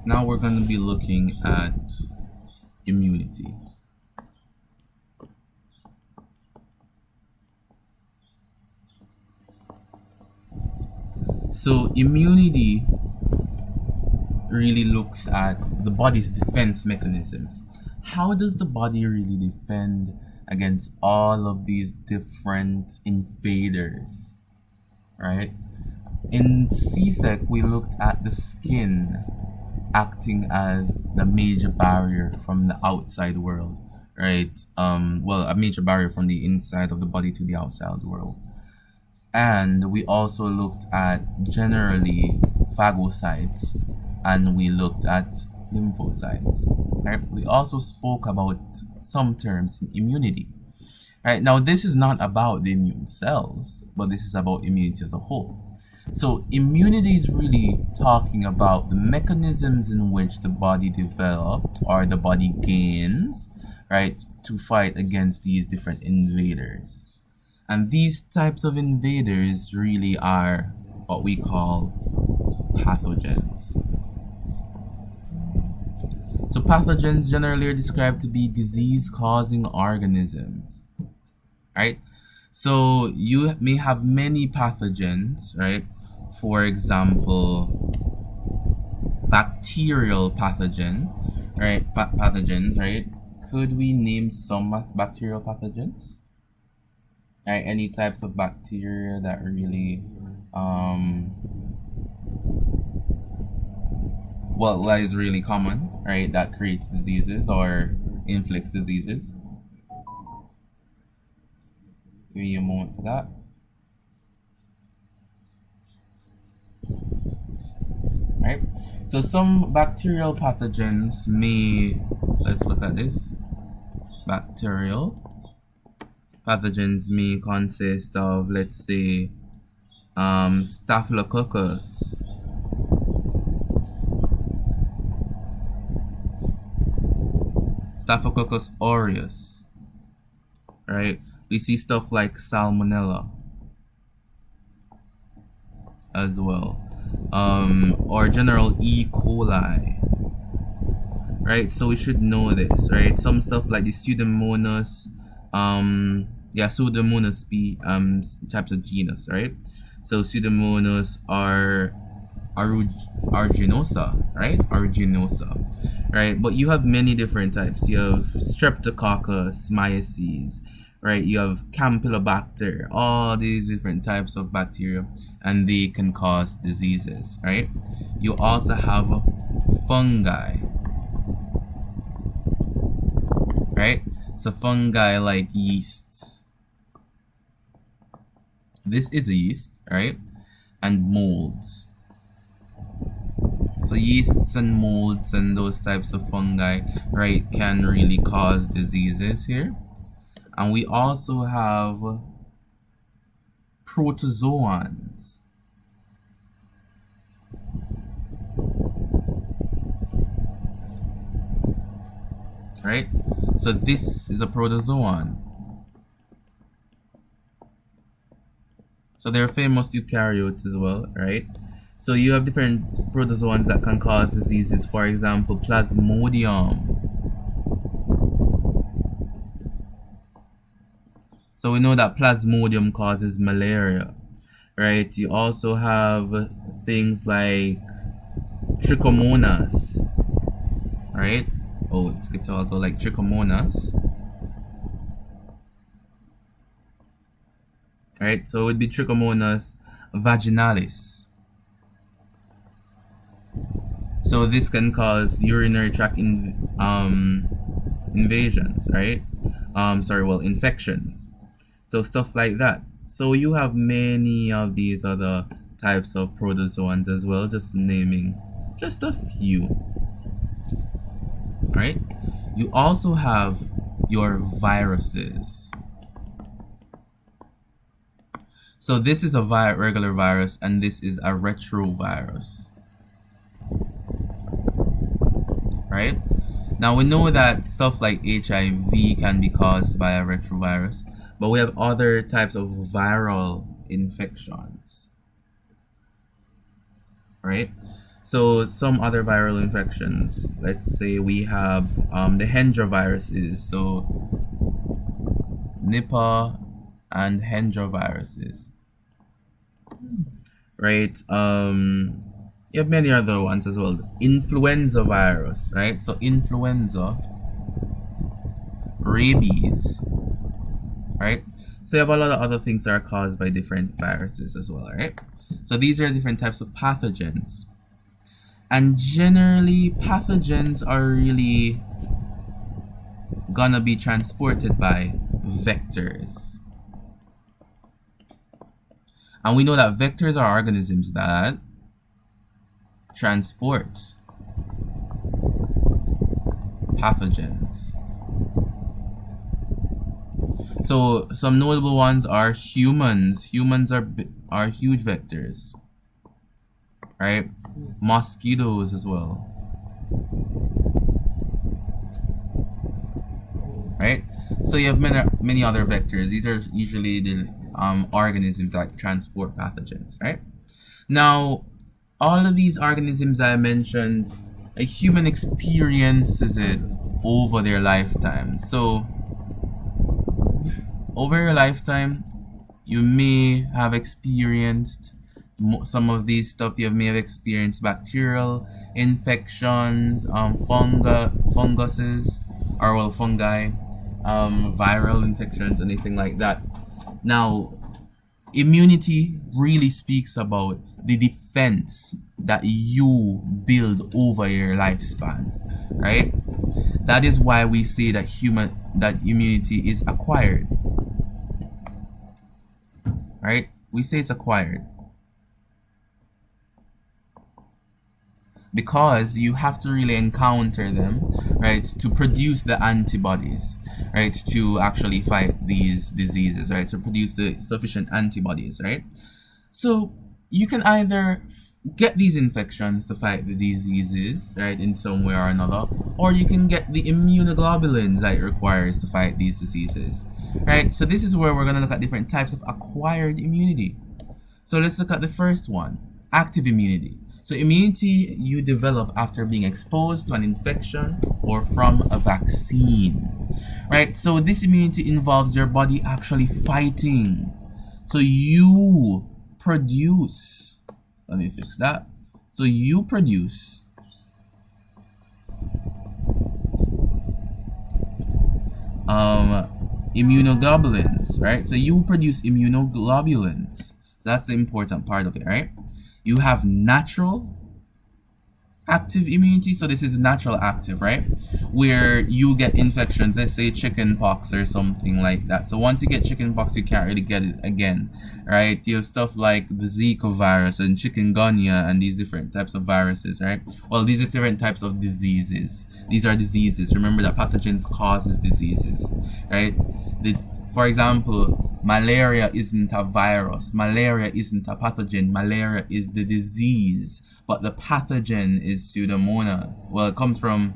Now we're going to be looking at immunity. So immunity really looks at the body's defense mechanisms. How does the body really defend against all of these different invaders, right? In CSEC, we looked at the skin acting as the major barrier from the outside world, right? Well, a major barrier from the inside of the body to the outside world. And we also looked at generally phagocytes, and we looked at lymphocytes. Right? We also spoke about some terms in immunity. Right? Now, this is not about the immune cells, but this is about immunity as a whole. So immunity is really talking about the mechanisms in which the body developed or the body gains, right, to fight against these different invaders. And these types of invaders really are what we call pathogens. So pathogens generally are described to be disease-causing organisms, right? So you may have many pathogens, right? For example, bacterial pathogen, right? Pathogens, right? Could we name some bacterial pathogens? Right? Any types of bacteria that really, well, that is really common, right? That creates diseases or inflicts diseases. Give me a moment for that. Right? So some bacterial pathogens may, let's look at this. Bacterial pathogens may consist of, let's say, Staphylococcus, Staphylococcus aureus, right? We see stuff like Salmonella as well, or general E. coli, right? So we should know this, right? Some stuff like the Pseudomonas, Pseudomonas types of genus, right? So Pseudomonas are aeruginosa, right? Aeruginosa, right? But you have many different types. You have Streptococcus, Myices, right? You have Campylobacter, all these different types of bacteria, and they can cause diseases, right? You also have fungi, right? So fungi like yeasts. This is a yeast, right? And molds. So yeasts and molds and those types of fungi, right, can really cause diseases here. And we also have protozoans. Right? So this is a protozoan. So they're famous eukaryotes as well, right? So you have different protozoans that can cause diseases. For example, Plasmodium. So we know that Plasmodium causes malaria, right? You also have things like Trichomonas, right? Oh, it skipped out. I'll go like Trichomonas. Right? So it would be Trichomonas vaginalis. So this can cause urinary tract invasions, right? Infections. So stuff like that. So you have many of these other types of protozoans as well, just naming just a few. Right? You also have your viruses. So this is a regular virus, and this is a retrovirus. Right? Now we know that stuff like HIV can be caused by a retrovirus, but we have other types of viral infections. Right? So some other viral infections, let's say we have the Hendra viruses, so Nipah and Hendra viruses, right? You have many other ones as well. Influenza virus, right? So influenza, rabies, right? So you have a lot of other things that are caused by different viruses as well, right? So these are different types of pathogens. And generally, pathogens are really gonna be transported by vectors. And we know that vectors are organisms that transport pathogens. So some notable ones are humans. Humans are huge vectors, right? Mosquitoes as well, right? So you have many other vectors. These are usually the organisms that transport pathogens, right? Now, all of these organisms that I mentioned, a human experiences it over their lifetime. So over your lifetime, you may have experienced some of these stuff. You may have experienced bacterial infections, funguses, or well, fungi, viral infections, anything like that. Now, immunity really speaks about the defense that you build over your lifespan, right? That is why we say that immunity is acquired, right? We say it's acquired because you have to really encounter them, right, to produce the antibodies, right, to actually fight these diseases, right, to produce the sufficient antibodies, right? So you can either get these infections to fight the diseases, right, in some way or another, or you can get the immunoglobulins that it requires to fight these diseases, right? So this is where we're going to look at different types of acquired immunity. So let's look at the first one, active immunity. So immunity you develop after being exposed to an infection or from a vaccine, right? So this immunity involves your body actually fighting. So you produce, let me fix that. So you produce immunoglobulins, right? So you produce immunoglobulins. That's the important part of it, right? You have natural active immunity. So this is natural active, right? Where you get infections, let's say chicken pox or something like that. So once you get chicken pox, you can't really get it again, right? You have stuff like the Zika virus and chikungunya and these different types of viruses, right? Well, these are different types of diseases. These are diseases. Remember that pathogens causes diseases, right? For example, malaria isn't a virus. Malaria isn't a pathogen. Malaria is the disease, but the pathogen is Pseudomonas. Well, it comes from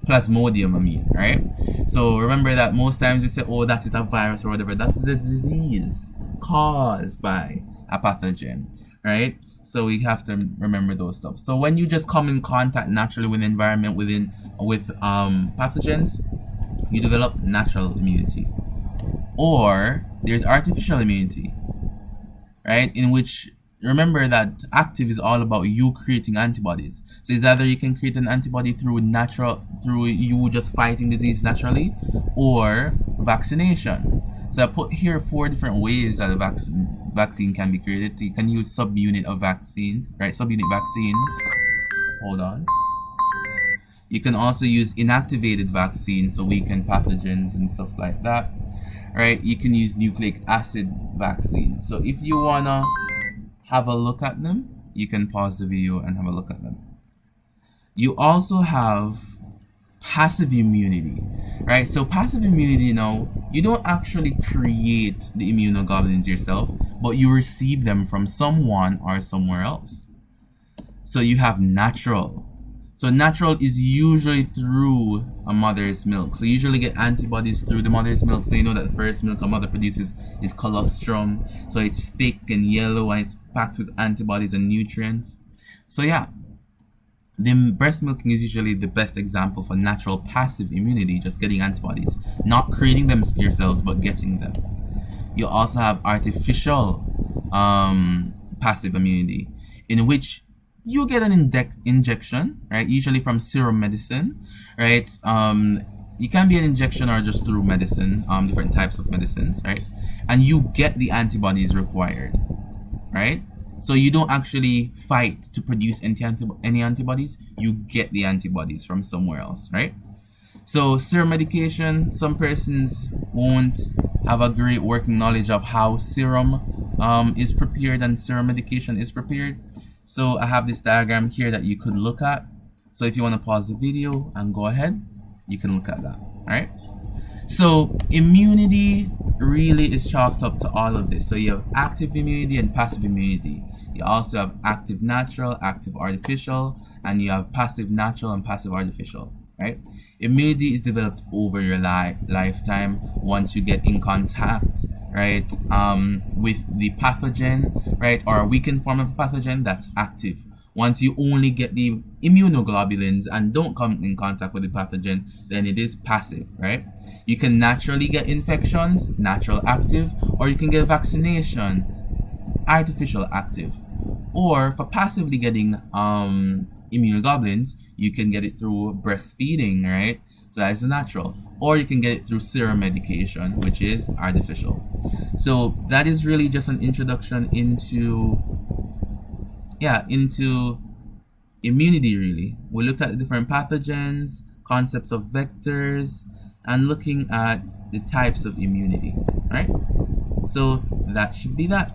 Plasmodium, I mean, right? So remember that most times we say, oh, that is a virus or whatever. That's the disease caused by a pathogen, right? So we have to remember those stuff. So when you just come in contact naturally with the environment with pathogens, you develop natural immunity. Or there's artificial immunity, right? In which, remember that active is all about you creating antibodies. So it's either you can create an antibody through you just fighting disease naturally, or vaccination. So I put here 4 different ways that a vaccine can be created. You can use subunit of vaccines, right? Subunit vaccines. Hold on. You can also use inactivated vaccines, so weaken pathogens and stuff like that. Right, you can use nucleic acid vaccines. So if you wanna have a look at them, you can pause the video and have a look at them. You also have passive immunity, right? So passive immunity, now, you don't actually create the immunoglobulins yourself, but you receive them from someone or somewhere else. So you have natural. So natural is usually through a mother's milk. So you usually get antibodies through the mother's milk. So you know that the first milk a mother produces is colostrum. So it's thick and yellow and it's packed with antibodies and nutrients. So yeah, The breast milking is usually the best example for natural passive immunity, just getting antibodies, not creating them yourselves, but getting them. You also have artificial passive immunity, in which you get an injection, right? Usually from serum medicine, right? It can be an injection or just through medicine, different types of medicines, right? And you get the antibodies required, right? So you don't actually fight to produce any antibodies. You get the antibodies from somewhere else, right? So serum medication, some persons won't have a great working knowledge of how serum is prepared and serum medication is prepared. So I have this diagram here that you could look at. So if you want to pause the video and go ahead, you can look at that, all right? So immunity really is chalked up to all of this. So you have active immunity and passive immunity. You also have active natural, active artificial, and you have passive natural and passive artificial, right? Immunity is developed over your lifetime once you get in contact, right, with the pathogen, right, or a weakened form of pathogen. That's active. Once you only get the immunoglobulins and don't come in contact with the pathogen, then it is passive, right? You can naturally get infections, natural active, or you can get vaccination, artificial active. Or for passively getting immunoglobulins, you can get it through breastfeeding, right? So that's natural. Or you can get it through serum medication, which is artificial. So that is really just an introduction into immunity, really. We looked at the different pathogens, concepts of vectors, and looking at the types of immunity, right? So that should be that.